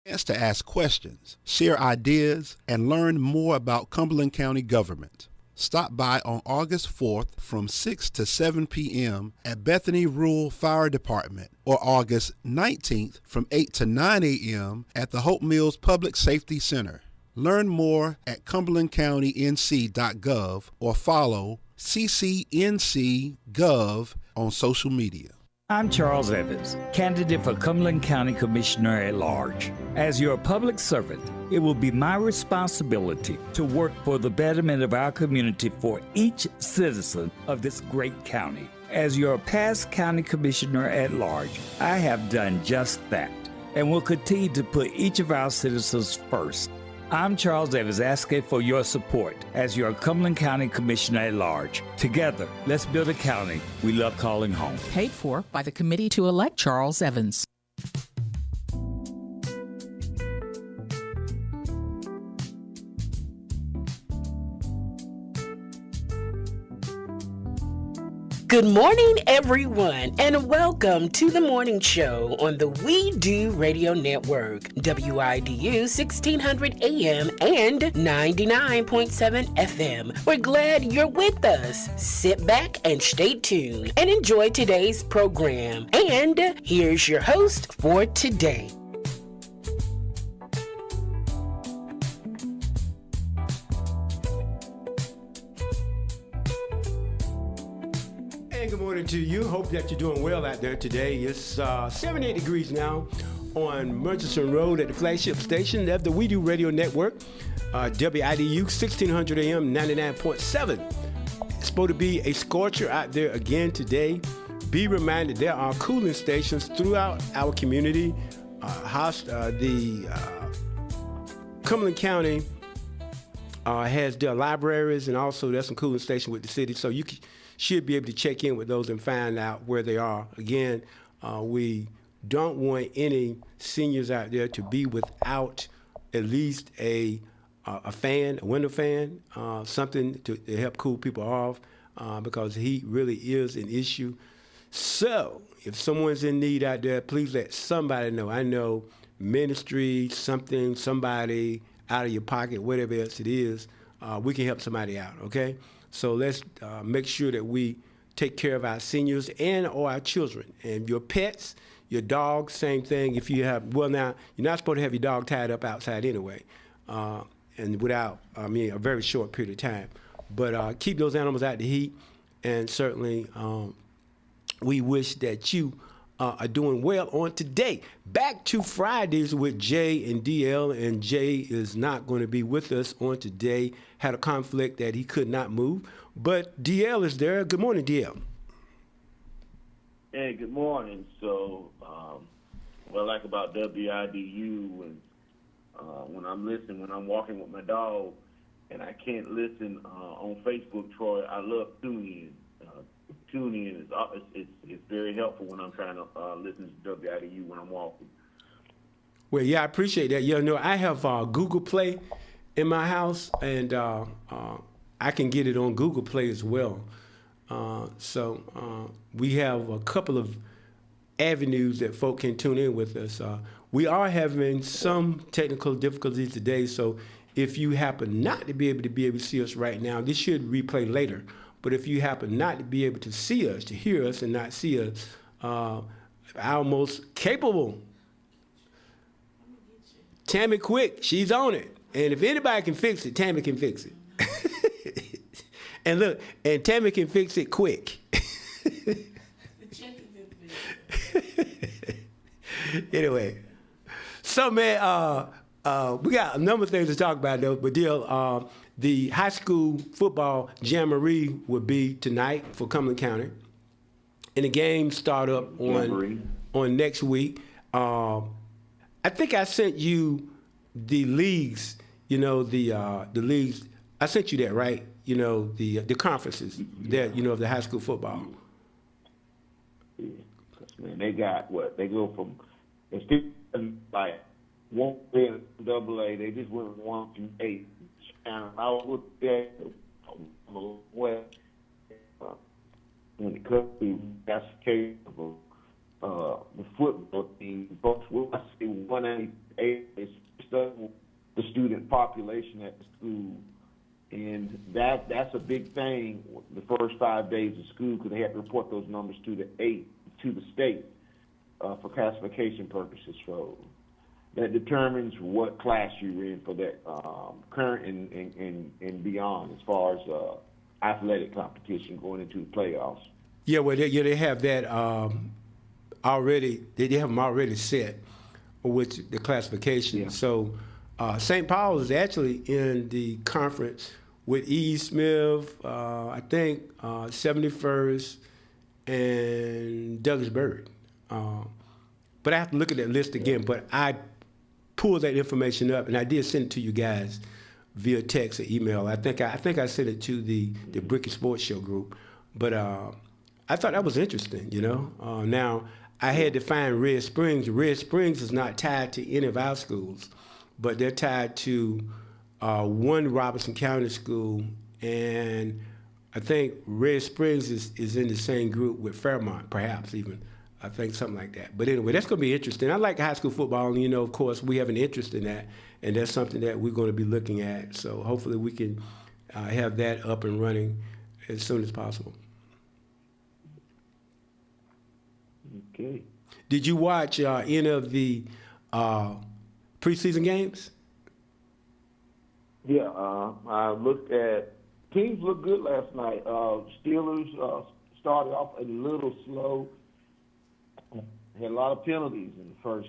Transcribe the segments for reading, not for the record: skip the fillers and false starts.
chance to ask questions, share ideas, and learn more about Cumberland County government. Stop by on August 4th from 6 to 7 p.m. at Bethany Rural Fire Department or August 19th from 8 to 9 a.m. at the Hope Mills Public Safety Center. Learn more at cumberlandcountync.gov or follow ccnc.gov on social media. I'm Charles Evans, candidate for Cumberland County Commissioner at Large. As your public servant, it will be my responsibility to work for the betterment of our community for each citizen of this great county. As your past county commissioner at large, I have done just that and will continue to put each of our citizens first. I'm Charles Evans, asking for your support as your Cumberland County Commissioner at Large. Together, let's build a county we love calling home. Paid for by the committee to elect Charles Evans. Good morning, everyone, and welcome to the morning show on the Widu Radio Network, WIDU 1600 AM and 99.7 FM. We're glad you're with us. Sit back and stay tuned and enjoy today's program. And here's your host for today. Good morning to you. Hope that you're doing well out there today. It's 78 degrees now on Murchison Road at the flagship station of the Widu Radio Network, WIDU 1600 AM 99.7. It's supposed to be a scorcher out there again today. Be reminded there are cooling stations throughout our community. Cumberland County has their libraries, and also there's some cooling stations with the city, so you should be able to check in with those and find out where they are. Again, we don't want any seniors out there to be without at least a fan, a window fan, something to help cool people off, because heat really is an issue. So if someone's in need out there, please let somebody know. I know ministry, somebody out of your pocket, whatever else it is, we can help somebody out, okay? So let's make sure that we take care of our seniors and or our children. And your pets, your dogs, same thing. If you have, well now, you're not supposed to have your dog tied up outside anyway, and without, a very short period of time. But keep those animals out of the heat, and certainly we wish that you are doing well on today. Back to Fridays with Jay and DL, and Jay is not going to be with us on today. Had a conflict that he could not move, but DL is there. Good morning, DL. Hey, good morning. So, what I like about WIDU and when I'm listening, when I'm walking with my dog, and I can't listen on Facebook, Troy, I love TuneIn. TuneIn is very helpful when I'm trying to listen to WIDU when I'm walking. Well, yeah, I appreciate that. You know, I have Google Play in my house, and I can get it on Google Play as well. So we have a couple of avenues that folk can tune in with us. We are having some technical difficulties today, so if you happen not to be able to see us right now, this should replay later. But if you happen not to be able to see us, to hear us and not see us, our most capable, Tammy Quick, she's on it. And if anybody can fix it, Tammy can fix it. And look, and Tammy can fix it quick. Anyway, so man, we got a number of things to talk about though, but the high school football jamboree will be tonight for Cumberland County, and the games start up on next week. I think I sent you the leagues. You know the leagues. I sent you that, right? You know the conferences that of the high school football. Yeah, man, they got what they go from. It's still like one AA. They just went 1-8. And I was there when it comes to the football team. Folks, I see 1-8 population at the school. And that's a big thing the first 5 days of school, because they have to report those numbers to the state for classification purposes. So that determines what class you're in for that current and beyond, as far as athletic competition going into the playoffs. Yeah, well, they have that already. They have them already set with the classification. Yeah. So St. Paul is actually in the conference with E. Smith, I think 71st, and Douglasburg. But I have to look at that list again. But I pulled that information up, and I did send it to you guys via text or email. I think I sent it to the Bricky Sports Show group. But I thought that was interesting, you know. Now, I had to find Red Springs. Red Springs is not tied to any of our schools, but they're tied to one Robertson County school, and I think Red Springs is in the same group with Fairmont, perhaps even. I think something like that. But anyway, that's going to be interesting. I like high school football, and, you know, of course, we have an interest in that, and that's something that we're going to be looking at. So hopefully we can have that up and running as soon as possible. Okay. Did you watch any of the preseason games? Yeah, I looked at teams looked good last night. Steelers started off a little slow. Had a lot of penalties in the first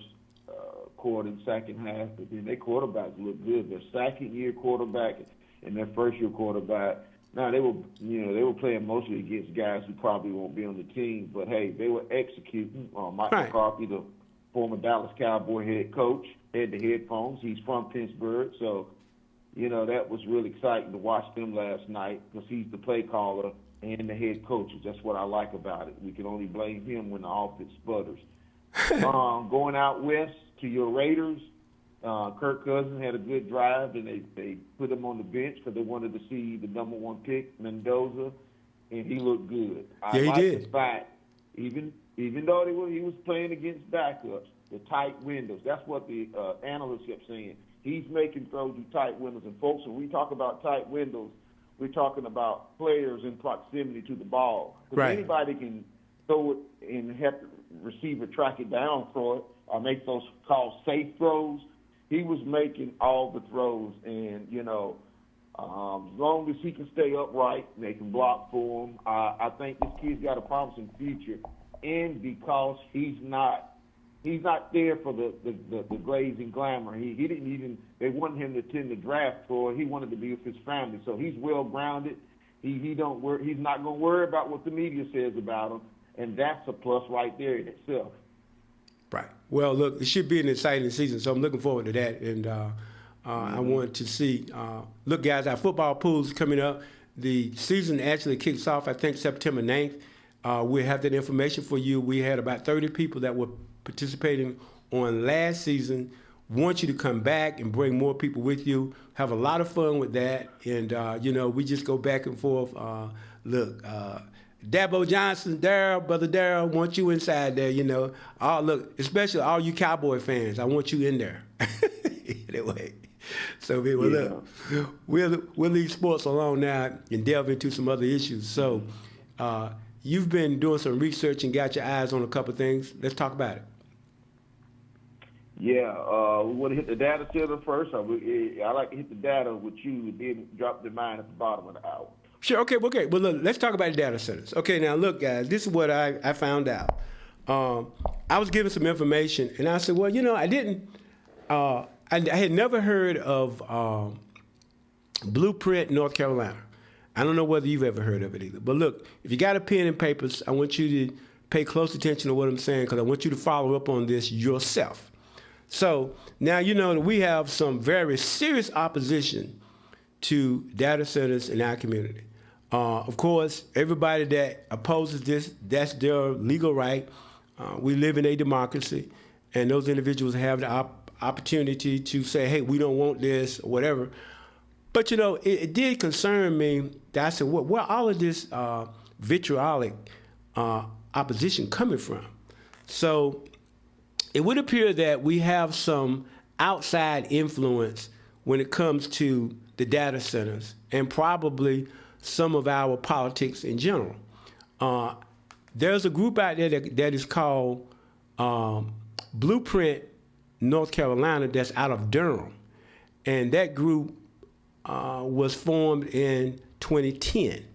quarter and second half, but then their quarterbacks looked good. Their second-year quarterback and their first-year quarterback. Now they were playing mostly against guys who probably won't be on the team, but hey, they were executing. Mike McCarthy, the former Dallas Cowboy head coach, had the headphones. He's from Pittsburgh, so you know that was really exciting to watch them last night, because he's the play caller and the head coach. That's what I like about it. We can only blame him when the offense sputters. Going out west to your Raiders, Kirk Cousins had a good drive, and they put him on the bench because they wanted to see the number one pick, Mendoza, and he looked good. He did. The fact, even though he was playing against backups, the tight windows. That's what the analysts kept saying. He's making throws through tight windows. And folks, when we talk about tight windows, we're talking about players in proximity to the ball. Right. Anybody can throw it and have the receiver track it down for it, or make those called safe throws. He was making all the throws, and, you know, as long as he can stay upright, they can block for him. I think this kid's got a promising future, and because he's not there for the glaze and glamour. He didn't even, they wanted him to attend the draft for. He wanted to be with his family, so he's well grounded. He's not going to worry about what the media says about him, and that's a plus right there in itself. Right. Well, look, it should be an exciting season, so I'm looking forward to that. And I want to see, look, guys, our football pool's coming up. The season actually kicks off, I think, September 9th. We'll have that information for you. We had about 30 people that were participating on last season. Want you to come back and bring more people with you. Have a lot of fun with that. And, you know, we just go back and forth. Look, Dabo Johnson, Brother Darryl, want you inside there, you know. Look, especially all you Cowboy fans, I want you in there. Anyway, so look, we'll leave sports alone now and delve into some other issues. So you've been doing some research and got your eyes on a couple things. Let's talk about it. Yeah, we want to hit the data center first. I like to hit the data with you and then drop the mine at the bottom of the hour. Sure, okay. Well, look, let's talk about data centers. Okay, now, look, guys, this is what I found out. I was given some information, and I said, well, you know, I had never heard of Blueprint, North Carolina. I don't know whether you've ever heard of it either. But look, if you got a pen and papers, I want you to pay close attention to what I'm saying, because I want you to follow up on this yourself. So now you know that we have some very serious opposition to data centers in our community. Of course, everybody that opposes this, that's their legal right. We live in a democracy, and those individuals have the opportunity to say, hey, we don't want this, or whatever. But, you know, it did concern me that I said, where all of this vitriolic opposition coming from? So it would appear that we have some outside influence when it comes to the data centers and probably some of our politics in general. There's a group out there that is called Blueprint North Carolina that's out of Durham. And that group was formed in 2010.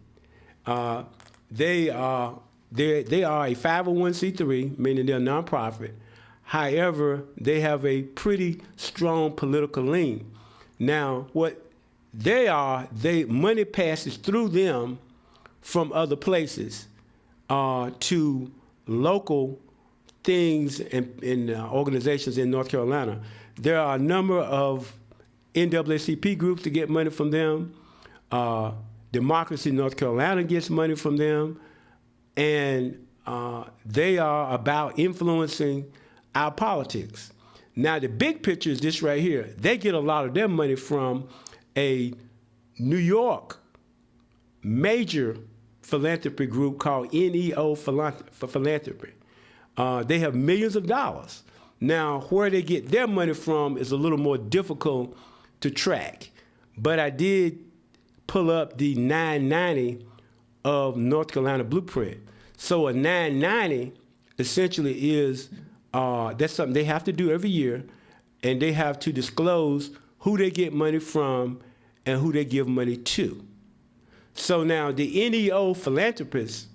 They are a 501c3, meaning they're a nonprofit. However, they have a pretty strong political lean. Now, what they are, money passes through them from other places to local things and organizations in North Carolina. There are a number of NAACP groups that get money from them. Democracy North Carolina gets money from them. And they are about influencing our politics. Now, the big picture is this right here. They get a lot of their money from a New York major philanthropy group called NEO Philanthropy. They have millions of dollars. Now, where they get their money from is a little more difficult to track. But I did pull up the 990 of North Carolina Blueprint. So a 990 essentially is, that's something they have to do every year, and they have to disclose who they get money from and who they give money to. So now the NEO philanthropists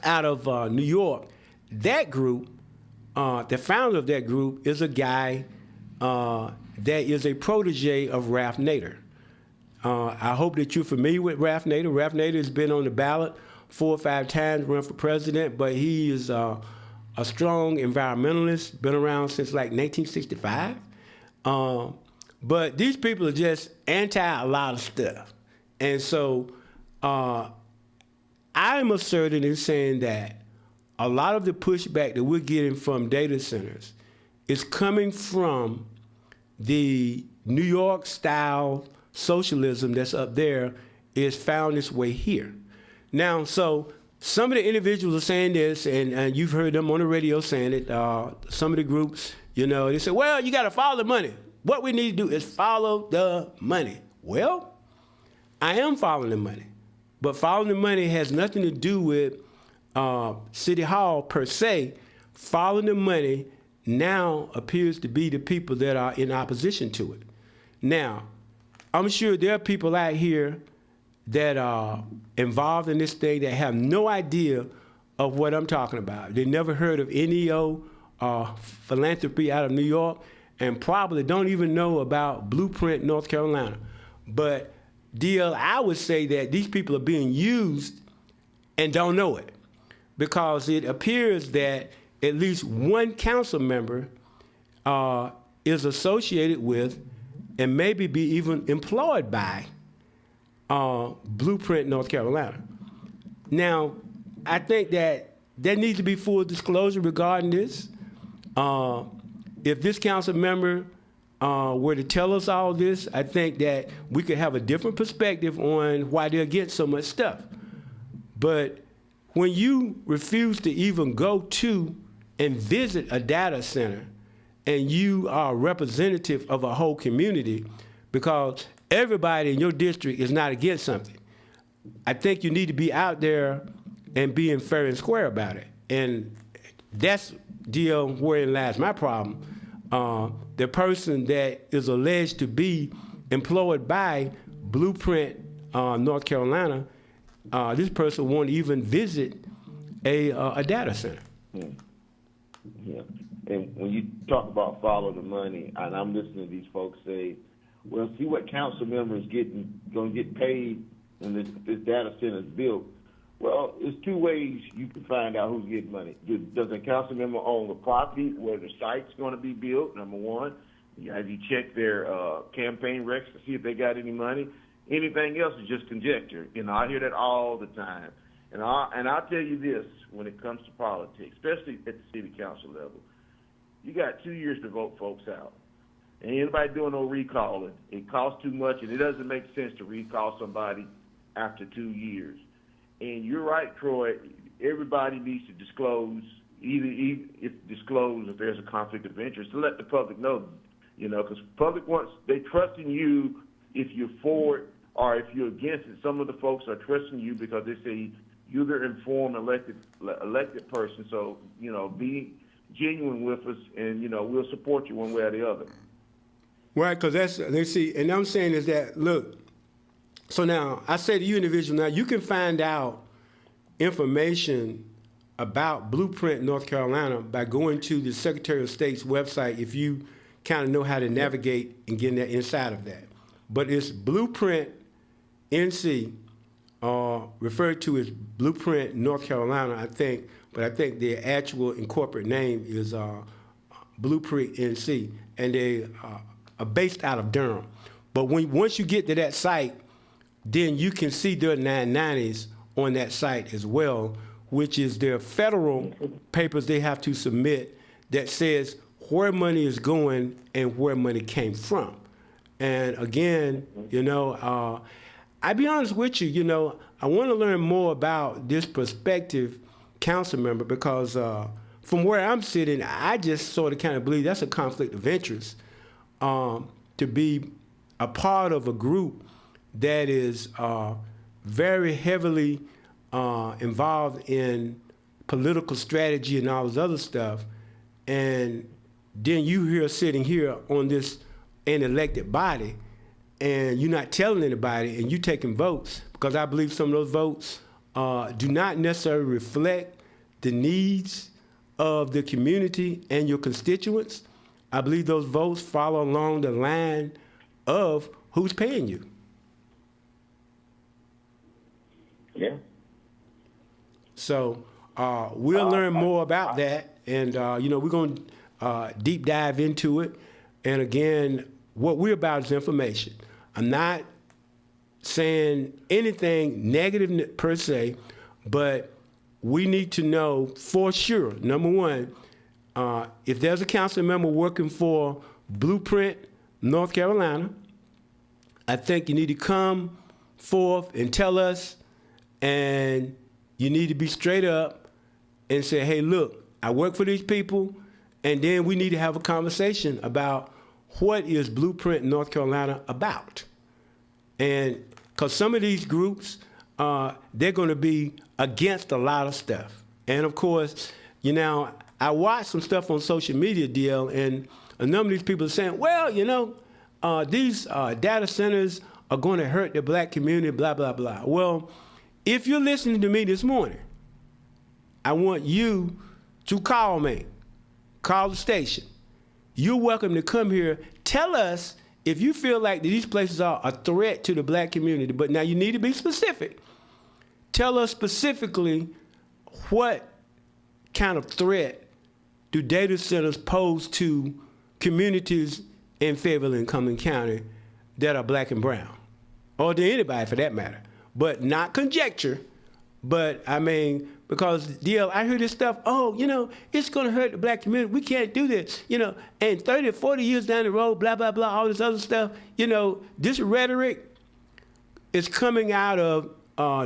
out of New York, that group, the founder of that group is a guy that is a protege of Ralph Nader. I hope that you're familiar with Ralph Nader. Ralph Nader has been on the ballot 4 or 5 times, run for president, but he is a strong environmentalist, been around since like 1965. But these people are just anti a lot of stuff. And so I'm asserting and saying that a lot of the pushback that we're getting from data centers is coming from the New York style socialism that's up there is found its way here. Now, so some of the individuals are saying this, and you've heard them on the radio saying it. Some of the groups, they say, well, you got to follow the money. What we need to do is follow the money. Well, I am following the money, but following the money has nothing to do with City Hall per se. Following the money now appears to be the people that are in opposition to it. Now, I'm sure there are people out here that are involved in this thing that have no idea of what I'm talking about. They never heard of NEO philanthropy out of New York, and probably don't even know about Blueprint North Carolina. But DL, I would say that these people are being used and don't know it, because it appears that at least one council member is associated with and maybe be even employed by Blueprint North Carolina. Now, I think that there needs to be full disclosure regarding this. If this council member were to tell us all this, I think that we could have a different perspective on why they're against so much stuff. But when you refuse to even go to and visit a data center, and you are a representative of a whole community, because everybody in your district is not against something, I think you need to be out there and being fair and square about it. And that's wherein lies my problem. The person that is alleged to be employed by Blueprint North Carolina, this person won't even visit a data center. Yeah. And when you talk about follow the money, and I'm listening to these folks say, well, see what council members going to get paid when this data center is built. Well, there's 2 ways you can find out who's getting money. Does a council member own the property where the site's going to be built, number one? Have you checked their campaign recs to see if they got any money? Anything else is just conjecture. I hear that all the time. And I'll tell you this, when it comes to politics, especially at the city council level, you got 2 years to vote folks out. And anybody doing no recalling, it costs too much, and it doesn't make sense to recall somebody after 2 years. And you're right, Troy, everybody needs to disclose, if there's a conflict of interest, to let the public know, because public they trust in you if you're for it or if you're against it. Some of the folks are trusting you because they say you're the informed elected person. So, be genuine with us, and, we'll support you one way or the other. Right, because let's see, and I'm saying is that, look, so now I say to you individual, now you can find out information about Blueprint North Carolina by going to the Secretary of State's website if you kind of know how to navigate and get inside of that. But it's Blueprint NC, referred to as Blueprint North Carolina, I think, but I think the actual incorporate name is Blueprint NC, and they are based out of Durham. But once you get to that site, then you can see their 990s on that site as well, which is their federal papers they have to submit that says where money is going and where money came from. And again, I'll be honest with you, I want to learn more about this prospective council member because from where I'm sitting, I just sort of kind of believe that's a conflict of interest to be a part of a group that is very heavily involved in political strategy and all this other stuff, and then you sitting here on this unelected body, and you're not telling anybody, and you taking votes, because I believe some of those votes do not necessarily reflect the needs of the community and your constituents. I believe those votes follow along the line of who's paying you. Yeah. So we'll learn more about that, and we're going to deep dive into it. And again, what we're about is information. I'm not saying anything negative per se, but we need to know for sure, number one, if there's a council member working for Blueprint North Carolina, I think you need to come forth and tell us, and you need to be straight up and say, hey, look, I work for these people, and then we need to have a conversation about what is Blueprint North Carolina about. And because some of these groups, they're going to be against a lot of stuff. And of course, I watched some stuff on social media, DL, and a number of these people are saying, well, these data centers are going to hurt the black community, blah, blah, blah. Well, if you're listening to me this morning, I want you to call me. Call the station. You're welcome to come here. Tell us if you feel like these places are a threat to the black community. But now you need to be specific. Tell us specifically what kind of threat do data centers pose to communities in Fayetteville and Cumberland County that are black and brown, or to anybody for that matter. But not conjecture, but I mean, because DL, I hear this stuff, it's going to hurt the black community. We can't do this, and 30 or 40 years down the road, blah, blah, blah, all this other stuff, this rhetoric is coming out of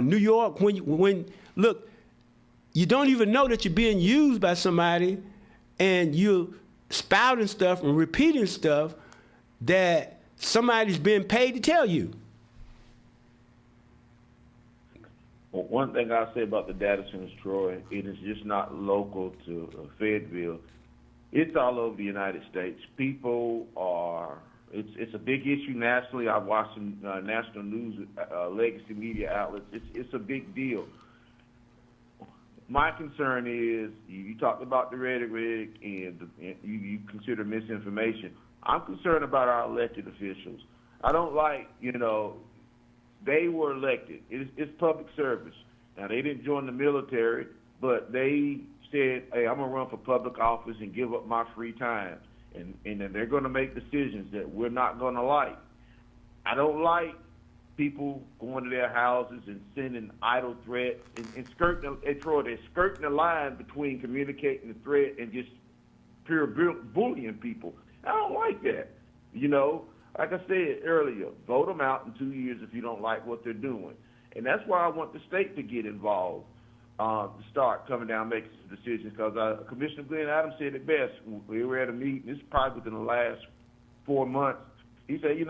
New York when look, you don't even know that you're being used by somebody, and you're spouting stuff and repeating stuff that somebody's being paid to tell you. Well, one thing I'll say about the data centers, Troy, it is just not local to Fayetteville. It's all over the United States. People are, it's a big issue nationally. I've watched some national news, legacy media outlets. It's a big deal. My concern is, you talked about the rhetoric and you consider misinformation. I'm concerned about our elected officials. I don't like, they were elected. It's public service. Now, they didn't join the military, but they said, hey, I'm going to run for public office and give up my free time. And then they're going to make decisions that we're not going to like. I don't like people going to their houses and sending idle threats and skirting, Troy, they're skirting the line between communicating the threat and just pure bullying people. I don't like that. Like I said earlier, vote them out in 2 years if you don't like what they're doing. And that's why I want the state to get involved, to start coming down making some decisions, because Commissioner Glenn Adams said it best. We were at a meeting, this is probably within the last 4 months. He said, you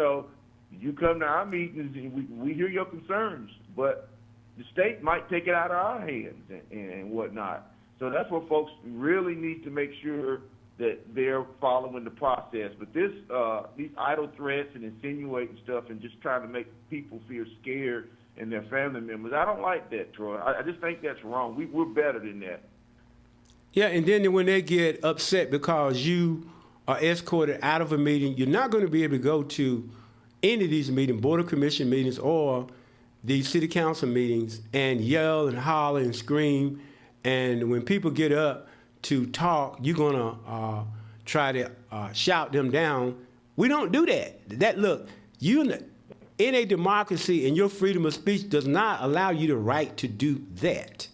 come to our meetings and we hear your concerns, but the state might take it out of our hands and whatnot. So that's what folks really need to make sure that they're following the process. But these idle threats and insinuating stuff and just trying to make people feel scared and their family members, I don't like that, Troy. I just think that's wrong. We're better than that. Yeah, and then when they get upset because you are escorted out of a meeting, you're not going to be able to go to any of these meetings, Board of Commission meetings or these city council meetings, and yell and holler and scream. And when people get up to talk, you're going to try to shout them down. We don't do that. Look, in a democracy, and your freedom of speech does not allow you the right to do that.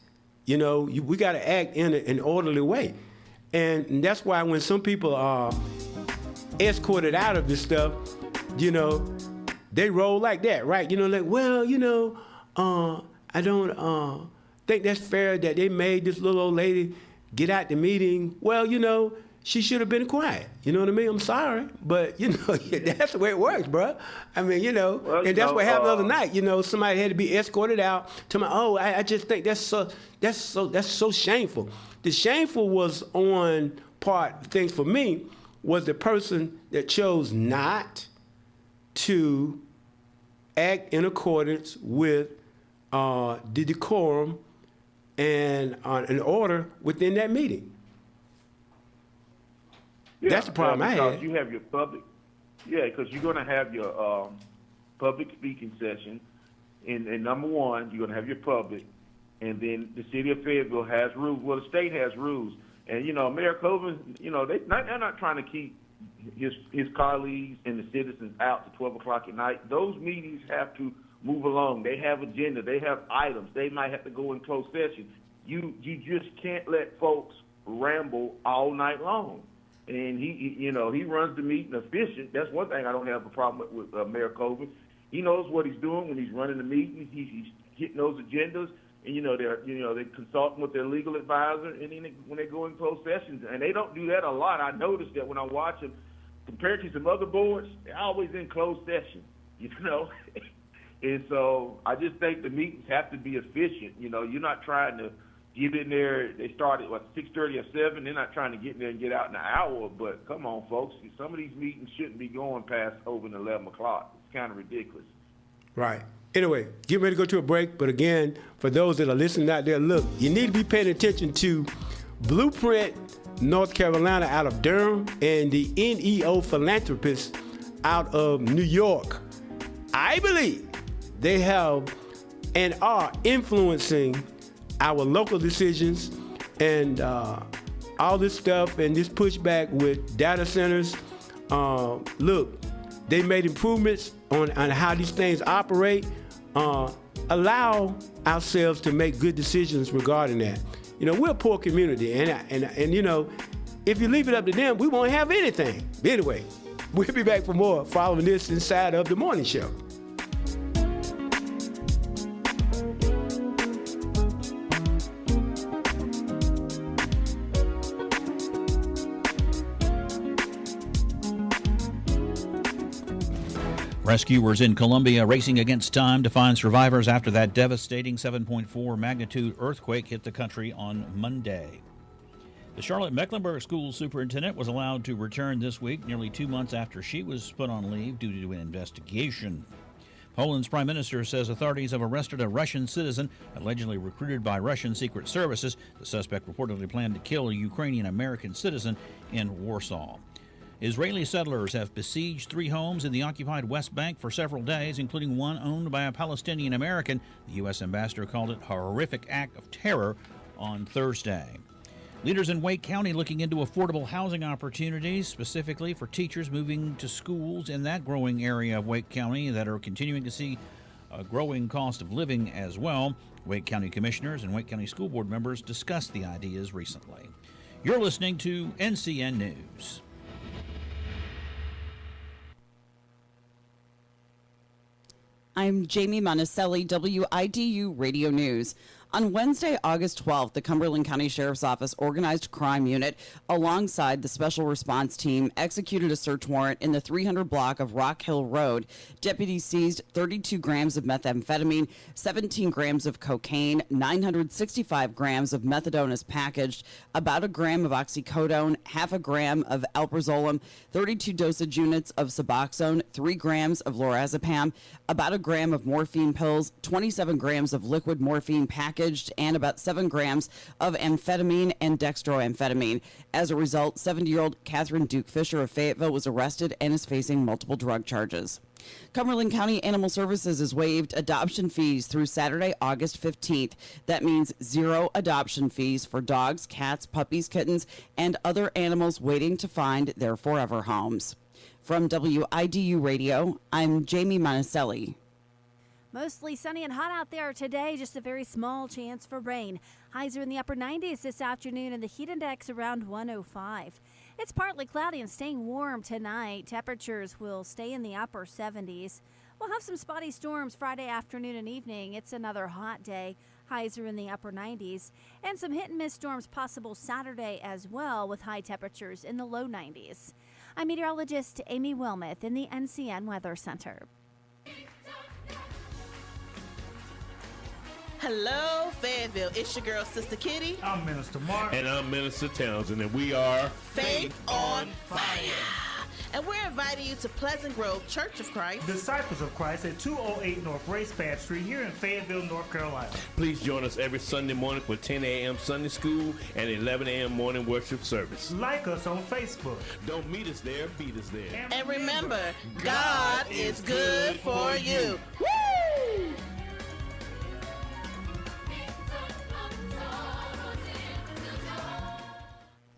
We got to act in an orderly way. And that's why when some people are escorted out of this stuff, they roll like that, right? I don't think that's fair that they made this little old lady get out the meeting. Well, she should have been quiet. You know what I mean? I'm sorry, but that's the way it works, bro. I mean, and that's what happened the other night. Somebody had to be escorted out. I just think that's so shameful. The shameful was on part things for me was the person that chose not to act in accordance with the decorum and an order within that meeting. Yeah, that's the problem I had. You have your public, because you're going to have your public speaking session, and number one, you're going to have your public, and then the city of Fayetteville has rules. Well, the state has rules, and Mayor Coven, they're not trying to keep his colleagues and the citizens out to 12 o'clock at night. Those meetings have to move along. They have agenda. They have items. They might have to go in closed session. You just can't let folks ramble all night long. And he runs the meeting efficient. That's one thing I don't have a problem with Mayor Coven. He knows what he's doing when he's running the meeting. He's hitting those agendas, and they're consulting with their legal advisor, and then when they go in closed sessions, and they don't do that a lot. I noticed that when I watch them, compared to some other boards, they're always in closed session. And so I just think the meetings have to be efficient. You're not trying to get in there. They start at 6:30 or 7. They're not trying to get in there and get out in an hour. But come on, folks, some of these meetings shouldn't be going past over 11 o'clock. It's kind of ridiculous. Right. Anyway, get ready to go to a break. But again, for those that are listening out there, look, you need to be paying attention to Blueprint North Carolina out of Durham and the NEO Philanthropists out of New York. I believe they have and are influencing our local decisions and all this stuff and this pushback with data centers. Look, they made improvements on how these things operate. Allow ourselves to make good decisions regarding that. We're a poor community, and if you leave it up to them, we won't have anything. But anyway, we'll be back for more following this inside of The Morning Show. Rescuers in Colombia racing against time to find survivors after that devastating 7.4 magnitude earthquake hit the country on Monday. The Charlotte-Mecklenburg School superintendent was allowed to return this week, nearly 2 months after she was put on leave due to an investigation. Poland's prime minister says authorities have arrested a Russian citizen allegedly recruited by Russian secret services. The suspect reportedly planned to kill a Ukrainian-American citizen in Warsaw. Israeli settlers have besieged 3 homes in the occupied West Bank for several days, including one owned by a Palestinian American. The U.S. ambassador called it a horrific act of terror on Thursday. Leaders in Wake County looking into affordable housing opportunities, specifically for teachers moving to schools in that growing area of Wake County that are continuing to see a growing cost of living as well. Wake County commissioners and Wake County school board members discussed the ideas recently. You're listening to NCN News. I'm Jamie Monticelli, WIDU Radio News. On Wednesday, August 12th, the Cumberland County Sheriff's Office Organized Crime Unit, alongside the Special Response Team, executed a search warrant in the 300 block of Rock Hill Road. Deputies seized 32 grams of methamphetamine, 17 grams of cocaine, 965 grams of methadone as packaged, about a gram of oxycodone, half a gram of alprazolam, 32 dosage units of Suboxone, 3 grams of lorazepam, about a gram of morphine pills, 27 grams of liquid morphine packaged, and about 7 grams of amphetamine and dextroamphetamine. As a result, 70-year-old Catherine Duke Fisher of Fayetteville was arrested and is facing multiple drug charges. Cumberland County Animal Services has waived adoption fees through Saturday, August 15th. That means 0 adoption fees for dogs, cats, puppies, kittens, and other animals waiting to find their forever homes. From WIDU Radio, I'm Jamie Monticelli. Mostly sunny and hot out there today, just a very small chance for rain. Highs are in the upper 90s this afternoon and the heat index around 105. It's partly cloudy and staying warm tonight. Temperatures will stay in the upper 70s. We'll have some spotty storms Friday afternoon and evening. It's another hot day. Highs are in the upper 90s. And some hit and miss storms possible Saturday as well, with high temperatures in the low 90s. I'm meteorologist Amy Wilmoth in the NCN Weather Center. Hello, Fayetteville. It's your girl, Sister Kitty. I'm Minister Mark. And I'm Minister Townsend, and we are Faith on Fire. And we're inviting you to Pleasant Grove Church of Christ, Disciples of Christ at 208 North Racepath Street here in Fayetteville, North Carolina. Please join us every Sunday morning for 10 a.m. Sunday school and 11 a.m. morning worship service. Like us on Facebook. Don't meet us there, beat us there. And remember, God is good for you. Woo!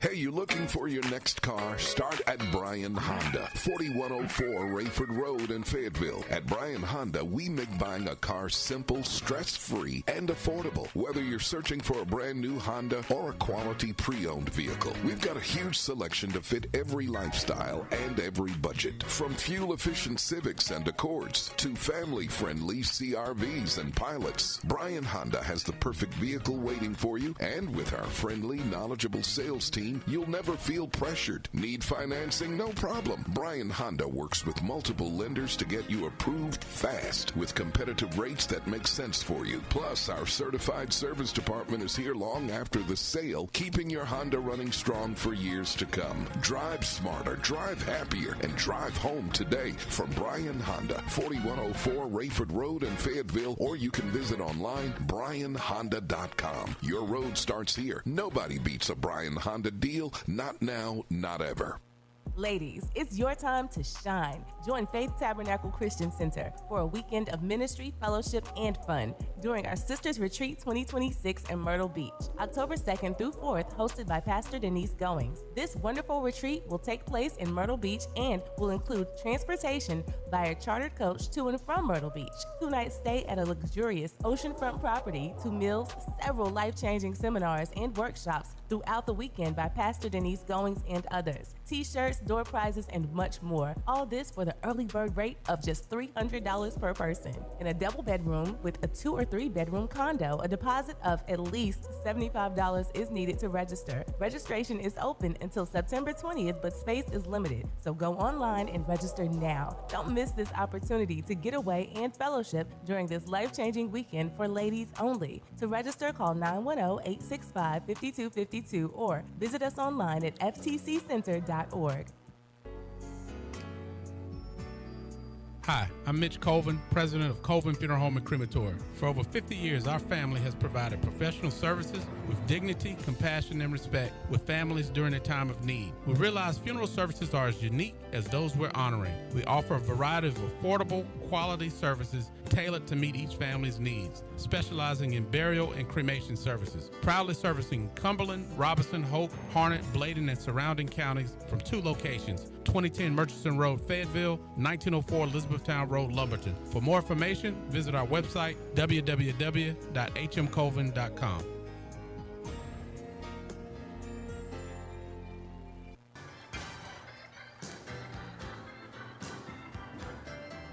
Hey, you looking for your next car? Start at Bryan Honda, 4104 Rayford Road in Fayetteville. At Bryan Honda, we make buying a car simple, stress-free, and affordable. Whether you're searching for a brand new Honda or a quality pre-owned vehicle, we've got a huge selection to fit every lifestyle and every budget. From fuel-efficient Civics and Accords to family-friendly CRVs and Pilots, Bryan Honda has the perfect vehicle waiting for you, and with our friendly, knowledgeable sales team, you'll never feel pressured. Need financing? No problem. Bryan Honda works with multiple lenders to get you approved fast with competitive rates that make sense for you. Plus, our certified service department is here long after the sale, keeping your Honda running strong for years to come. Drive smarter, drive happier, and drive home today from Bryan Honda, 4104 Rayford Road in Fayetteville, or you can visit online, bryanhonda.com. Your road starts here. Nobody beats a Bryan Honda deal. Not now, not ever. Ladies, it's your time to shine. Join Faith Tabernacle Christian Center for a weekend of ministry, fellowship, and fun during our Sisters Retreat 2026 in Myrtle Beach, October 2nd through 4th, hosted by Pastor Denise Goings. This wonderful retreat will take place in Myrtle Beach and will include transportation by a chartered coach to and from Myrtle Beach, 2-night stay at a luxurious oceanfront property, 2 meals, several life-changing seminars and workshops throughout the weekend by Pastor Denise Goings and others, t-shirts, door prizes, and much more. All this for the early bird rate of just $300 per person. In a double bedroom with a 2 or 3 bedroom condo, a deposit of at least $75 is needed to register. Registration is open until September 20th, but space is limited. So go online and register now. Don't miss this opportunity to get away and fellowship during this life-changing weekend for ladies only. To register, call 910-865-5252 or visit us online at ftccenter.org. Hi, I'm Mitch Colvin, president of Colvin Funeral Home and Crematory. For over 50 years, our family has provided professional services with dignity, compassion, and respect with families during a time of need. We realize funeral services are as unique as those we're honoring. We offer a variety of affordable, quality services tailored to meet each family's needs, specializing in burial and cremation services. Proudly servicing Cumberland, Robeson, Hope, Harnett, Bladen, and surrounding counties from 2 locations, 2010 Murchison Road, Fayetteville, 1904 Elizabethtown Road, Lumberton. For more information, visit our website, www.hmcolvin.com.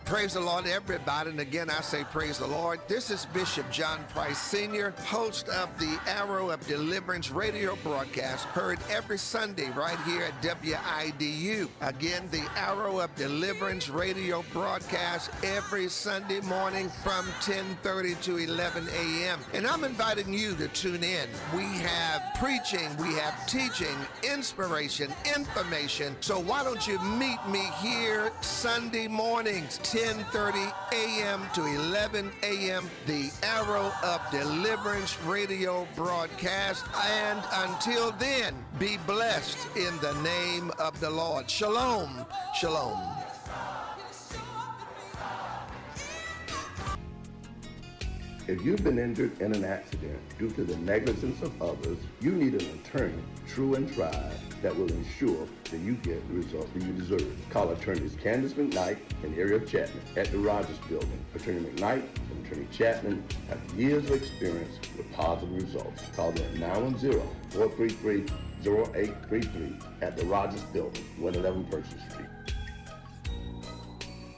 Praise the Lord, everybody. And again, I say praise the Lord. This is Bishop John Price Sr., host of the Arrow of Deliverance radio broadcast, heard every Sunday right here at WIDU. Again, the Arrow of Deliverance radio broadcast every Sunday morning from 10:30 to 11 a.m. And I'm inviting you to tune in. We have preaching, we have teaching, inspiration, information. So why don't you meet me here Sunday mornings, 10:30 a.m. to 11 a.m., the Arrow of Deliverance radio broadcast. And until then, be blessed in the name of the Lord. Shalom, shalom. If you've been injured in an accident due to the negligence of others, you need an attorney, true and tried, that will ensure that you get the results that you deserve. Call attorneys Candace McKnight and Ariel Chapman at the Rogers Building. Attorney McKnight and Attorney Chapman have years of experience with positive results. Call them at 910-433-0833 at the Rogers Building, 111 Percy Street.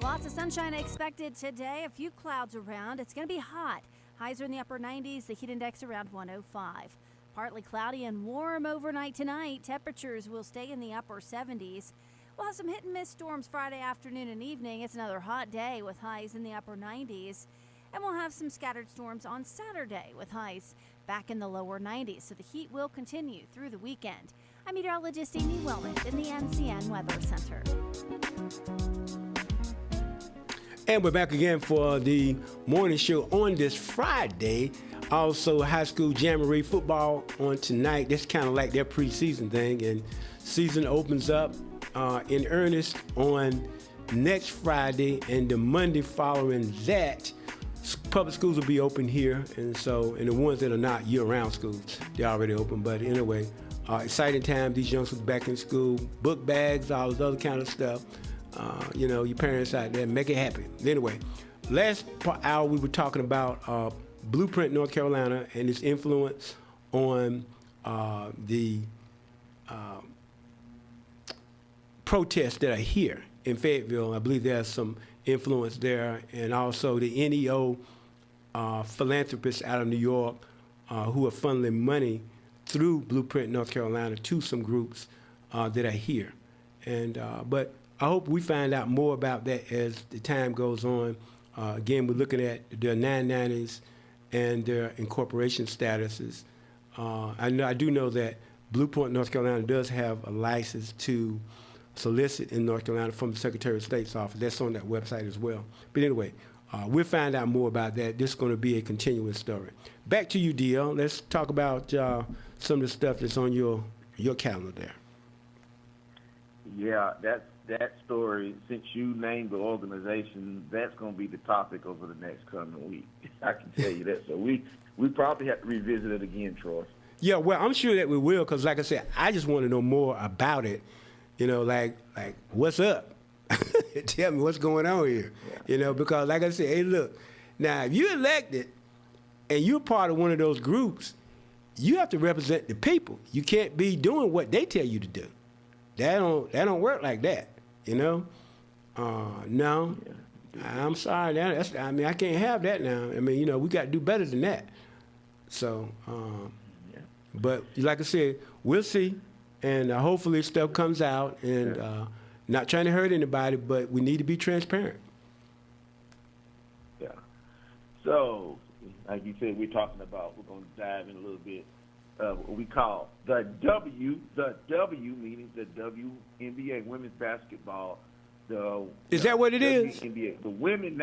Lots of sunshine expected today. A few clouds around. It's going to be hot. Highs are in the upper 90s. The heat index around 105. Partly cloudy and warm overnight tonight. Temperatures will stay in the upper 70s. We'll have some hit and miss storms Friday afternoon and evening. It's another hot day with highs in the upper 90s. And we'll have some scattered storms on Saturday with highs back in the lower 90s. So the heat will continue through the weekend. I'm meteorologist Amy Wellman in the NCN Weather Center. And we're back again for the morning show on this Friday. Also, high school jamboree football on tonight. That's kind of like their preseason thing. And season opens up in earnest on next Friday. And the Monday following that, public schools will be open here. And the ones that are not year-round schools, they're already open. But anyway, exciting time. These youngsters back in school. Book bags, all this other kind of stuff. Your parents out there, make it happen. Anyway, last hour we were talking about Blueprint, North Carolina, and its influence on the protests that are here in Fayetteville. I believe there's some influence there, and also the NEO philanthropists out of New York who are funneling money through Blueprint, North Carolina, to some groups that are here. But I hope we find out more about that as the time goes on. Again, we're looking at their 990s and their incorporation statuses. I do know that Blueprint, North Carolina does have a license to solicit in North Carolina from the Secretary of State's office. That's on that website as well. But anyway, we'll find out more about that. This is going to be a continuous story. Back to you, DL. Let's talk about some of the stuff that's on your calendar there. Yeah, that story, since you named the organization, that's going to be the topic over the next coming week. I can tell you that. So we probably have to revisit it again, Troy. Yeah, well, I'm sure that we will, because like I said, I just want to know more about it. Like what's up? Tell me what's going on here. Yeah. Because like I said, hey, look, now if you're elected and you're part of one of those groups, you have to represent the people. You can't be doing what they tell you to do. That don't work like that. No, I'm sorry. I can't have that now. We got to do better than that. So, but like I said, we'll see, and hopefully stuff comes out. And not trying to hurt anybody, but we need to be transparent. Yeah. So, like you said, we're going to dive in a little bit. What we call the W meaning the WNBA, women's basketball. Is that what it is? WNBA, the Women's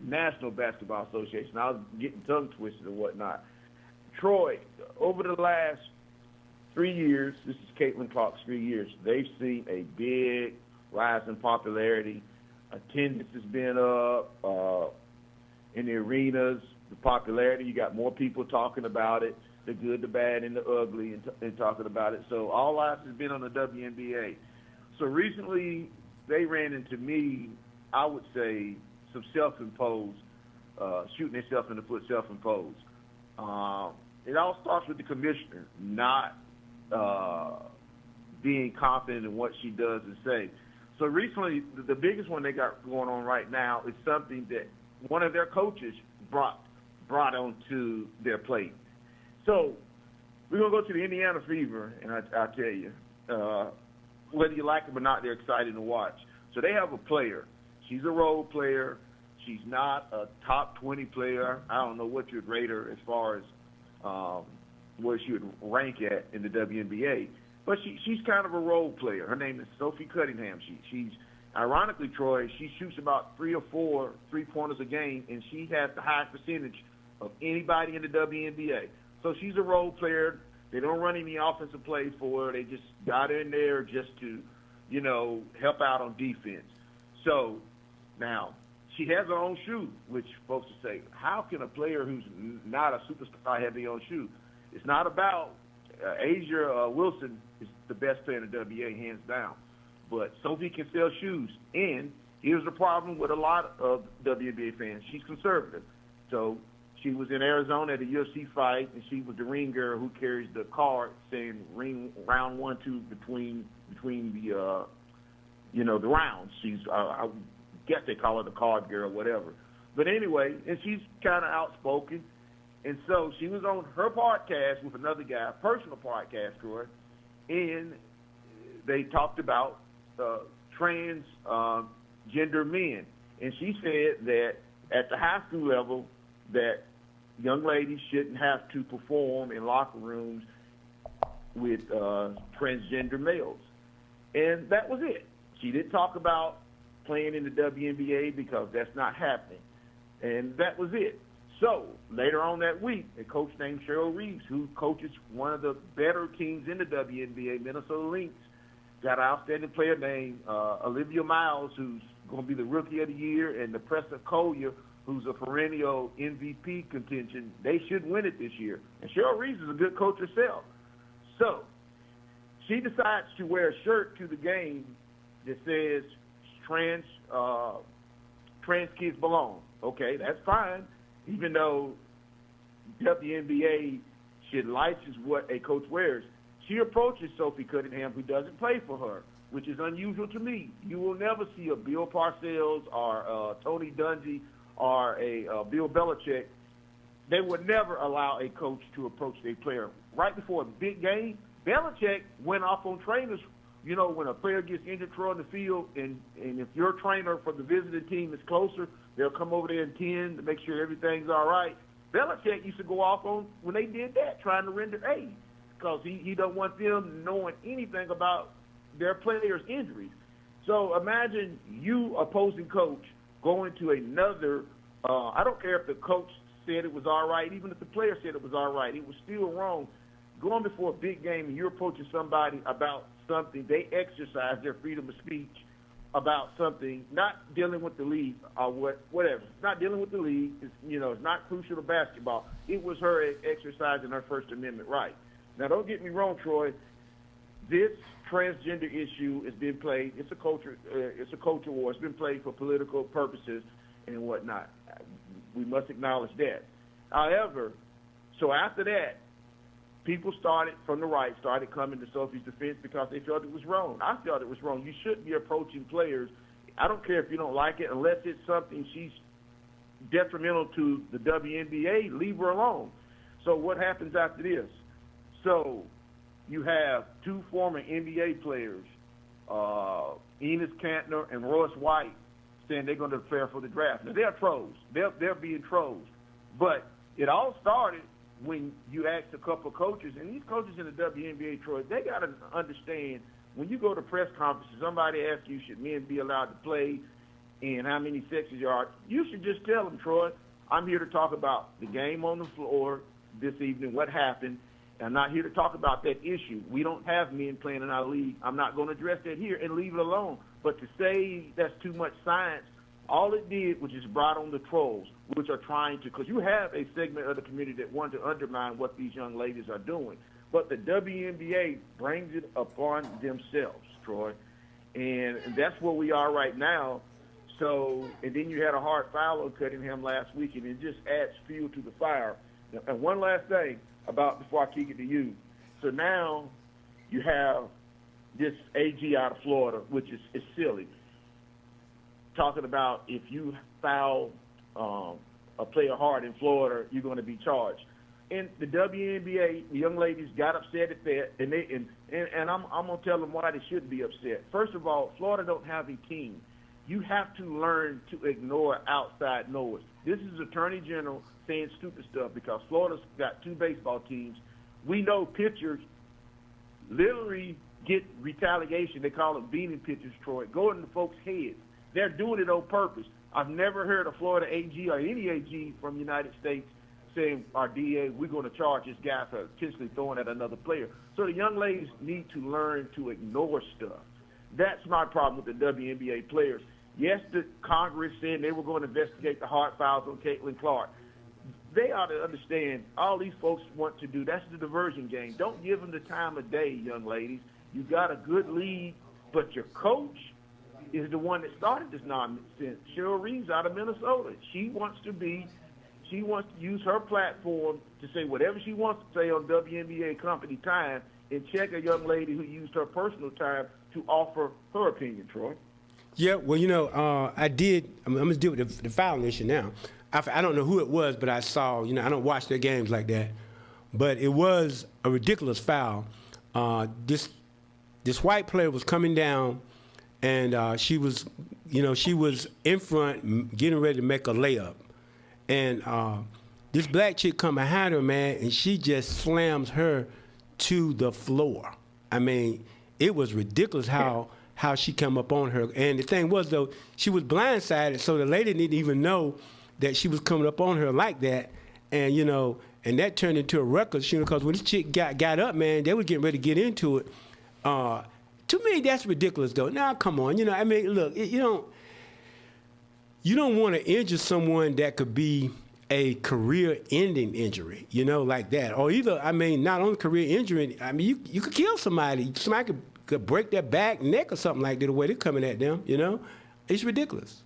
National Basketball Association. I was getting tongue twisted and whatnot. Troy, over the last 3 years, this is Caitlin Clark's 3 years, they've seen a big rise in popularity. Attendance has been up in the arenas. The popularity, you got more people talking about it. The good, the bad, and the ugly, and talking about it. So all eyes has been on the WNBA. So recently, they ran into me, I would say, some self-imposed, shooting themselves in the foot, self-imposed. It all starts with the commissioner not being confident in what she does and say. So recently, the biggest one they got going on right now is something that one of their coaches brought onto their plate. So we're going to go to the Indiana Fever, and I'll tell you, whether you like them or not, they're exciting to watch. So they have a player. She's a role player. She's not a top 20 player. I don't know what you'd rate her as far as where she would rank at in the WNBA. But she's kind of a role player. Her name is Sophie Cunningham. She's ironically, Troy, she shoots about 3 or 4 3-pointers a game, and she has the highest percentage of anybody in the WNBA. So she's a role player. They don't run any offensive plays for her. They just got her in there just to, help out on defense. So now she has her own shoe, which folks will say, how can a player who's not a superstar have their own shoe? It's not about Asia Wilson is the best player in the WNBA, hands down. But Sophie can sell shoes. And here's the problem with a lot of WNBA fans. She's conservative. So she was in Arizona at a UFC fight, and she was the ring girl who carries the card saying ring round 1, 2 between the the rounds. She's I guess they call her the card girl, whatever. But anyway, and she's kind of outspoken. And so she was on her podcast with another guy, a personal podcast, Troy, and they talked about transgender men. And she said that at the high school level that young ladies shouldn't have to perform in locker rooms with transgender males. And that was it. She didn't talk about playing in the WNBA because that's not happening. And that was it. So later on that week, a coach named Cheryl Reeves, who coaches one of the better teams in the WNBA, Minnesota Lynx, got an outstanding player named Olivia Miles, who's going to be the Rookie of the Year, and the Preston Collier, who's a perennial MVP contention. They should win it this year. And Cheryl Reeves is a good coach herself. So she decides to wear a shirt to the game that says trans kids belong. Okay, that's fine. Even though WNBA should license what a coach wears, she approaches Sophie Cunningham, who doesn't play for her, which is unusual to me. You will never see a Bill Parcells or Tony Dungy or a Bill Belichick. They would never allow a coach to approach their player. Right before a big game, Belichick went off on trainers. When a player gets injured, throw in the field, and if your trainer for the visiting team is closer, they'll come over there and tend to make sure everything's all right. Belichick used to go off on when they did that, trying to render aid, because he don't want them knowing anything about their players' injuries. So imagine you, opposing coach, going to another, I don't care if the coach said it was all right, even if the player said it was all right, it was still wrong. Going before a big game and you're approaching somebody about something, they exercise their freedom of speech about something, not dealing with the league or whatever. It's not dealing with the league. It's not crucial to basketball. It was her exercising her First Amendment right. Now, don't get me wrong, Troy. This transgender issue has been played. It's a culture war. It's been played for political purposes and whatnot. We must acknowledge that. However, so after that, people from the right started coming to Sophie's defense because they felt it was wrong. I felt it was wrong. You shouldn't be approaching players. I don't care if you don't like it, unless it's something she's detrimental to the WNBA, leave her alone. So what happens after this? So you have 2 former NBA players, Enos Kanter and Royce White, saying they're going to prepare for the draft. Now, they're trolls. They're being trolls. But it all started when you ask a couple of coaches, and these coaches in the WNBA, Troy, they got to understand when you go to press conferences, somebody asks you, should men be allowed to play and how many sexes you are, you should just tell them, Troy, I'm here to talk about the game on the floor this evening, what happened. I'm not here to talk about that issue. We don't have men playing in our league. I'm not going to address that here and leave it alone. But to say that's too much science, all it did was just brought on the trolls, which are trying to, because you have a segment of the community that want to undermine what these young ladies are doing. But the WNBA brings it upon themselves, Troy. And that's where we are right now. So, and then you had a hard foul on Cunningham last week, and it just adds fuel to the fire. And one last thing before I kick it to you. So now you have this AG out of Florida, which is silly. Talking about if you foul a player hard in Florida, you're going to be charged. And the WNBA, the young ladies got upset at that, and I'm going to tell them why they shouldn't be upset. First of all, Florida don't have a team. You have to learn to ignore outside noise. This is Attorney General saying stupid stuff because Florida's got 2 baseball teams. We know pitchers literally get retaliation. They call them beating pitchers, Troy. Go into folks' heads. They're doing it on purpose. I've never heard a Florida AG or any AG from the United States saying, our DA, we're going to charge this guy for potentially throwing at another player. So the young ladies need to learn to ignore stuff. That's my problem with the WNBA players. Yes, the Congress said they were going to investigate the hard fouls on Caitlin Clark. They ought to understand all these folks want to do. That's the diversion game. Don't give them the time of day, young ladies. You got a good lead, but your coach is the one that started this nonsense. Cheryl Reeves out of Minnesota. She wants to use her platform to say whatever she wants to say on WNBA company time and check a young lady who used her personal time to offer her opinion, Troy. Yeah, well, I'm going to deal with the fouling issue now. I don't know who it was, but I saw, I don't watch their games like that. But it was a ridiculous foul. This white player was coming down, and she was in front getting ready to make a layup. And this black chick come behind her, man, and she just slams her to the floor. I mean, it was ridiculous how she come up on her. And the thing was, though, she was blindsided, so the lady didn't even know that she was coming up on her like that. And, and that turned into a ruckus, because when this chick got up, man, they were getting ready to get into it. To me, that's ridiculous, though. Now, come on, look, you don't want to injure someone that could be a career-ending injury, like that. Or either, not only career injury, you could kill somebody. Somebody could break their back, neck, or something like that, the way they're coming at them, It's ridiculous.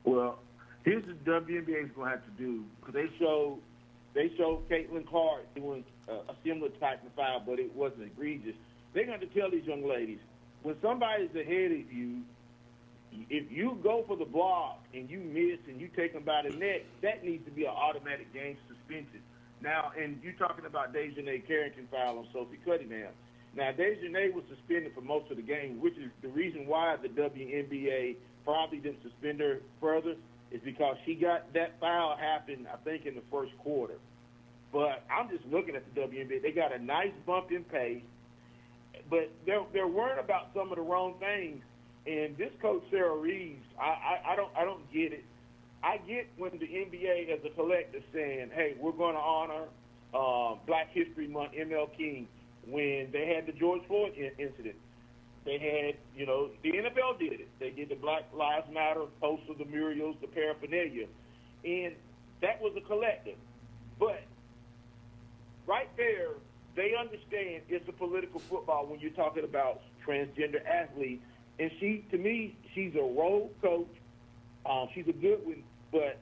Well, here's what the WNBA is going to have to do, because they showed Caitlin Clark doing a similar type of foul, but it wasn't egregious. They're going to tell these young ladies, when somebody's ahead of you, if you go for the block and you miss and you take them by the neck, that needs to be an automatic game suspension. Now, and you're talking about Dejanay Carrington foul on Sophie Cunningham. Now, Dejanay was suspended for most of the game, which is the reason why the WNBA probably didn't suspend her further, is because she got that foul happen, I think, in the first quarter. But I'm just looking at the WNBA. They got a nice bump in pay, but they're worried about some of the wrong things. And this coach, Sarah Reeves, I don't get it. I get when the NBA as a collective saying, hey, we're going to honor Black History Month, ML King, when they had the George Floyd incident. They had, the NFL did it. They did the Black Lives Matter posts of the murals, the paraphernalia. And that was a collective. But right there, they understand it's a political football when you're talking about transgender athletes. And to me, she's a role coach. She's a good one, but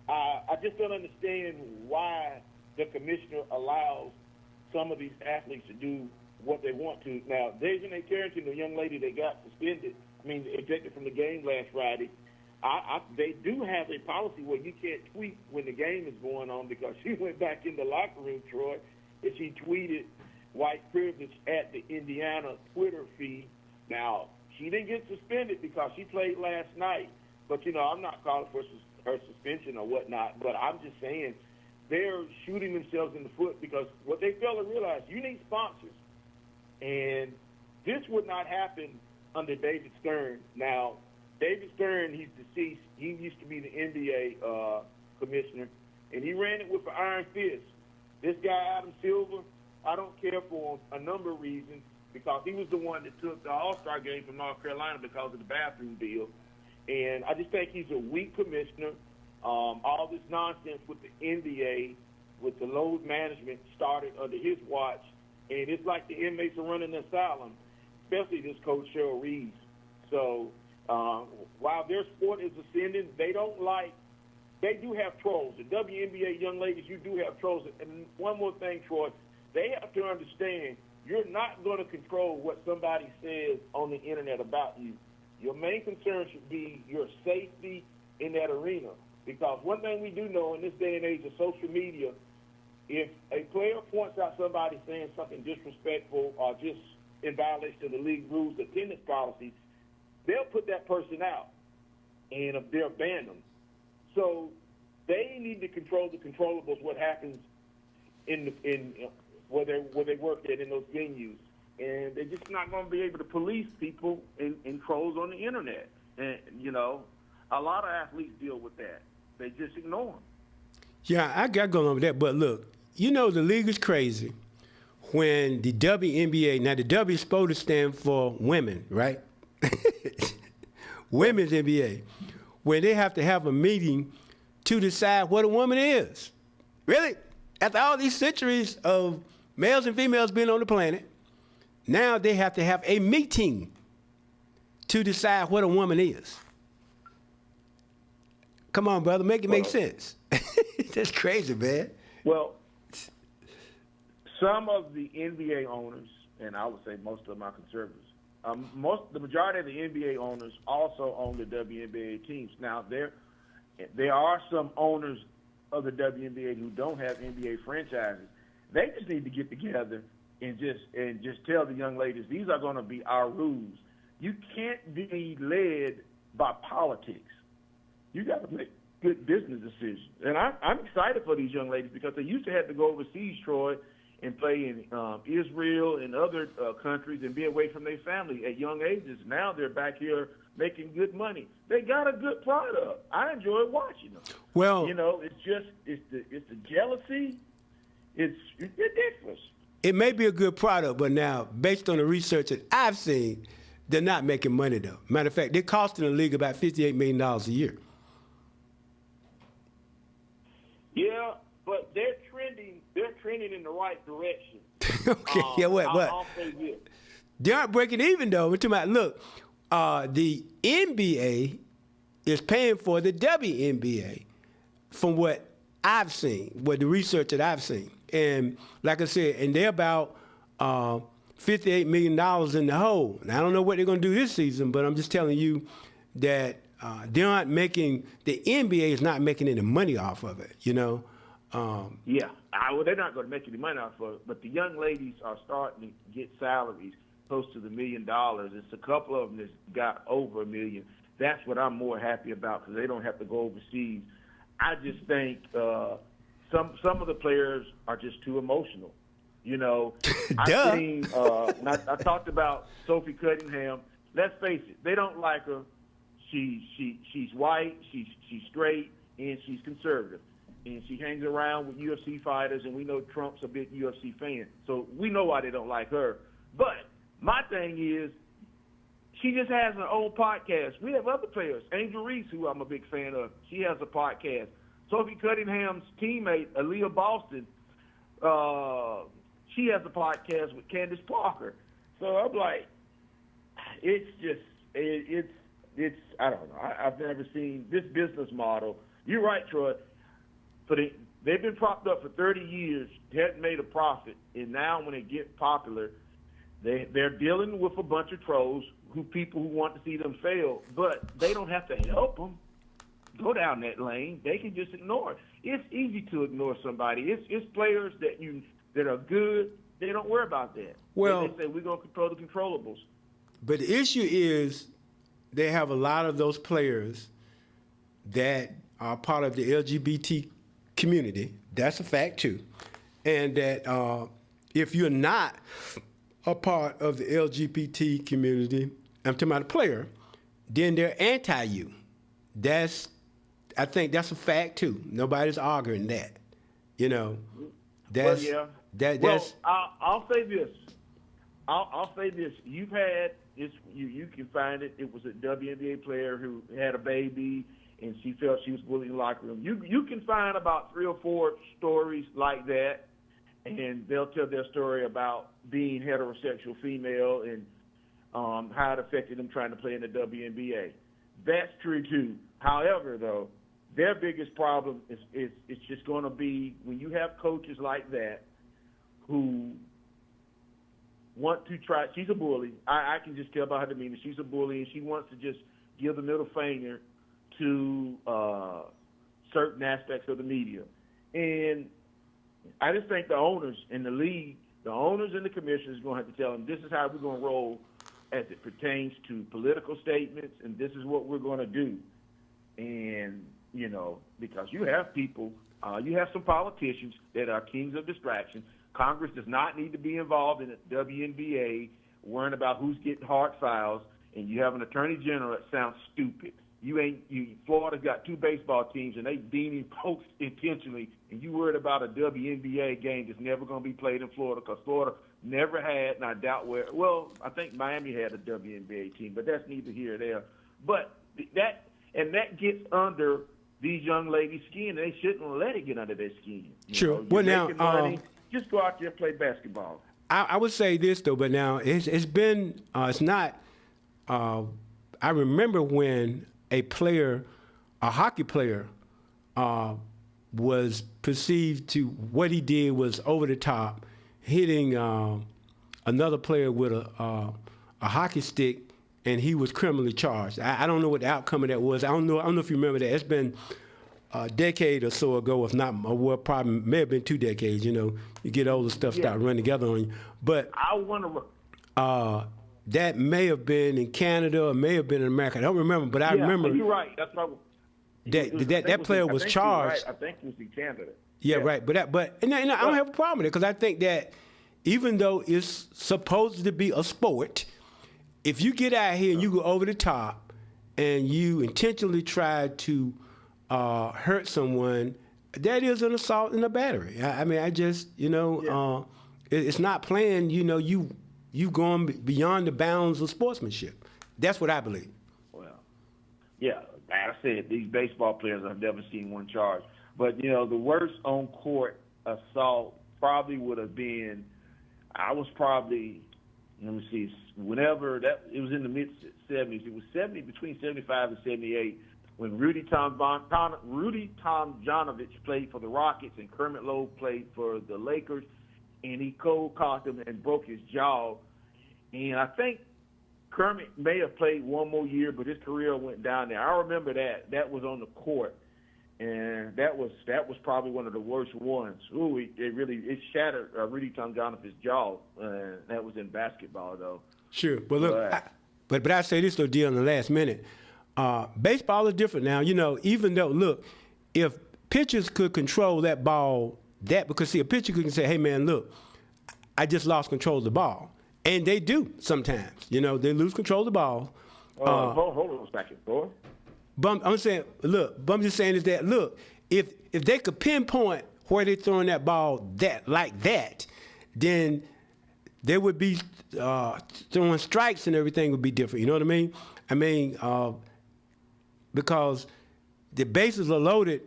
I just don't understand why the commissioner allows some of these athletes to do what they want to. Now, Dejanay Carrington, the young lady that got suspended, ejected from the game last Friday, they do have a policy where you can't tweet when the game is going on, because she went back in the locker room, Troy, and she tweeted white privilege at the Indiana Twitter feed. Now, she didn't get suspended because she played last night. But, I'm not calling for her suspension or whatnot, but I'm just saying they're shooting themselves in the foot, because what they fail to realize, you need sponsors. And this would not happen under David Stern. Now, David Stern, he's deceased. He used to be the NBA commissioner, and he ran it with an iron fist. This guy, Adam Silver, I don't care for him a number of reasons, because he was the one that took the All-Star game from North Carolina because of the bathroom deal. And I just think he's a weak commissioner. All this nonsense with the NBA, with the load management, started under his watch. And it's like the inmates are running the asylum, especially this coach, Cheryl Reeves. So while their sport is ascending, they do have trolls. The WNBA young ladies, you do have trolls. And one more thing, Troy, they have to understand you're not going to control what somebody says on the internet about you. Your main concern should be your safety in that arena. Because one thing we do know in this day and age of social media, if a player points out somebody saying something disrespectful or just in violation of the league rules, attendance policies, they'll put that person out and they'll ban them. So they need to control the controllables, what happens in where they work at in those venues. And they're just not going to be able to police people and trolls on the internet. And, a lot of athletes deal with that. They just ignore them. Yeah, I got going on with that. But look, the league is crazy when the WNBA, now the W is supposed to stand for women, right? Women's NBA. When they have to have a meeting to decide what a woman is. Really? After all these centuries of males and females being on the planet, now they have to have a meeting to decide what a woman is. Come on, brother, make it make sense. That's crazy, man. Well, some of the NBA owners, and I would say most of them are conservatives, the majority of the NBA owners also own the WNBA teams. Now, there are some owners of the WNBA who don't have NBA franchises. They just need to get together and just tell the young ladies, these are going to be our rules. You can't be led by politics. You got to make good business decisions. And I'm excited for these young ladies because they used to have to go overseas, Troy, and play in Israel and other countries and be away from their family at young ages. Now they're back here making good money. They got a good product. I enjoy watching them. Well, it's the jealousy. It's ridiculous. It may be a good product, but now, based on the research that I've seen, they're not making money, though. Matter of fact, they're costing the league about $58 million a year. Yeah, but they're trending in the right direction. Okay, yeah, what? I'll say this. They aren't breaking even, though. We're talking about, look, the NBA is paying for the WNBA from what I've seen, what the research that I've seen. And like I said, and they're about $58 million in the hole. And I don't know what they're going to do this season, but I'm just telling you that they aren't making, the NBA is not making any money off of it, Yeah, they're not going to make any money off of it, but the young ladies are starting to get salaries close to $1 million. It's a couple of them that's got over $1 million. That's what I'm more happy about because they don't have to go overseas. I just think some of the players are just too emotional. I've seen, I talked about Sophie Cunningham. Let's face it, they don't like her. She's white, she's straight, and she's conservative. And she hangs around with UFC fighters, and we know Trump's a big UFC fan. So we know why they don't like her. But my thing is, she just has her own podcast. We have other players. Angel Reese, who I'm a big fan of, she has a podcast. Sophie Cunningham's teammate, Aaliyah Boston, she has a podcast with Candace Parker. So I'm like, it's I don't know. I've never seen this business model. You're right, Troy. They've been propped up for 30 years, hadn't made a profit, and now when they get popular, they're dealing with a bunch of trolls, people who want to see them fail, but they don't have to help them go down that lane. They can just ignore it. It's easy to ignore somebody. It's players that are good. They don't worry about that. Well, they say we're going to control the controllables. But the issue is they have a lot of those players that are part of the LGBT community. That's a fact, too. And that if you're not a part of the LGBT community, I'm talking about a player, then they're anti-you. I think that's a fact, too. Nobody's arguing that. That's... Well, yeah. I'll say this. I'll say this. You've had this. You can find it. It was a WNBA player who had a baby, and she felt she was bullied in the locker room. You can find about 3 or 4 stories like that, and they'll tell their story about being heterosexual female and how it affected them trying to play in the WNBA. That's true too. However, though, their biggest problem is it's just going to be when you have coaches like that who want to try. She's a bully. I can just tell by her demeanor. She's a bully, and she wants to just give the middle finger to certain aspects of the media. And I just think the owners in the league, the owners and the commissioners, are going to have to tell them this is how we're going to roll as it pertains to political statements, and this is what we're going to do. And, you know, because you have people, you have some politicians that are kings of distraction. Congress does not need to be involved in the WNBA, worrying about who's getting hard fouls, and you have an attorney general that sounds stupid. Florida's got 2 baseball teams, and they beating folks intentionally, and you worried about a WNBA game that's never going to be played in Florida because Florida never had, and I doubt I think Miami had a WNBA team, but that's neither here nor there. But that gets under these young ladies' skin, and they shouldn't let it get under their skin. Sure. Well, now, money, just go out there and play basketball. I would say this, though, but now it's been, it's not, I remember when a hockey player, was perceived to, what he did was over the top, hitting another player with a hockey stick, and he was criminally charged. I don't know what the outcome of that was. I don't know if you remember that. It's been a decade or so ago, if not, well, probably may have been 2 decades. You know, you get older, stuff start running together on you. But I want to. That may have been in Canada or may have been in America. I don't remember, but I remember. You're right. That's probably. That player was charged. Right. I think it was in Canada. Yeah, right. But I don't have a problem with it because I think that even though it's supposed to be a sport, if you get out here and you go over the top and you intentionally try to hurt someone, that is an assault and a battery. I just, it's not playing, you've gone beyond the bounds of sportsmanship. That's what I believe. Well, yeah, like I said, these baseball players, I've never seen one charged. But, the worst on-court assault probably would have been, let me see, it was in the mid-'70s. It was between 75 and 78 when Rudy Tomjanovich played for the Rockets and Kermit Lowe played for the Lakers, and he cold-cocked him and broke his jaw. And I think Kermit may have played one more year, but his career went down there. I remember that. That was on the court, and that was probably one of the worst ones. Ooh, it shattered Rudy Tomjanovich's jaw. That was in basketball, though. Sure. Well, look, but I say this little deal in the last minute. Baseball is different now. Even though, look, if pitchers could control that ball, because see, a pitcher can say, hey, man, look, I just lost control of the ball. And they do sometimes. They lose control of the ball. Hold on a second, boy. But I'm saying, look, I'm just saying is that, look, if they could pinpoint where they're throwing that ball like that, then they would be throwing strikes and everything would be different. You know what I mean? Because the bases are loaded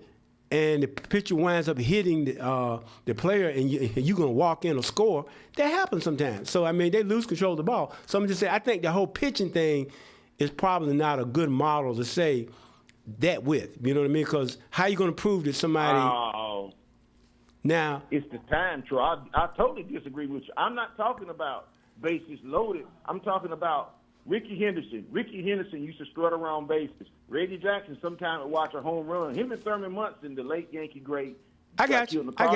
and the pitcher winds up hitting the player and you're going to walk in or score, that happens sometimes. So, they lose control of the ball. So I'm just saying, I think the whole pitching thing is probably not a good model to say that with. You know what I mean? Because how are you going to prove that somebody... Now... It's the time, Troy. I totally disagree with you. I'm not talking about bases loaded. I'm talking about Ricky Henderson. Ricky Henderson used to strut around bases. Reggie Jackson sometimes would watch a home run. Him and Thurman Munson, the late Yankee great. I got you. I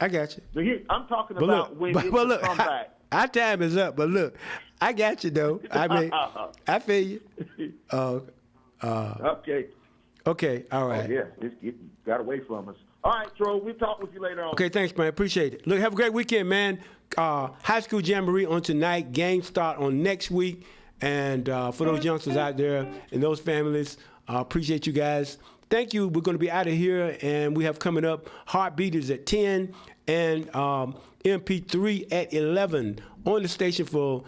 got you. So here, I'm talking about when it's a comeback. Our time is up, but look, I got you, though. I feel you. Okay. Okay, all right. Oh, yeah, it got away from us. All right, Troy, we'll talk with you later on. Okay, thanks, man. Appreciate it. Look, have a great weekend, man. High school jamboree on tonight. Games start on next week. And for those youngsters out there and those families, appreciate you guys. Thank you. We're going to be out of here, and we have coming up Heartbeat is at 10 and MP3 at 11 on the station for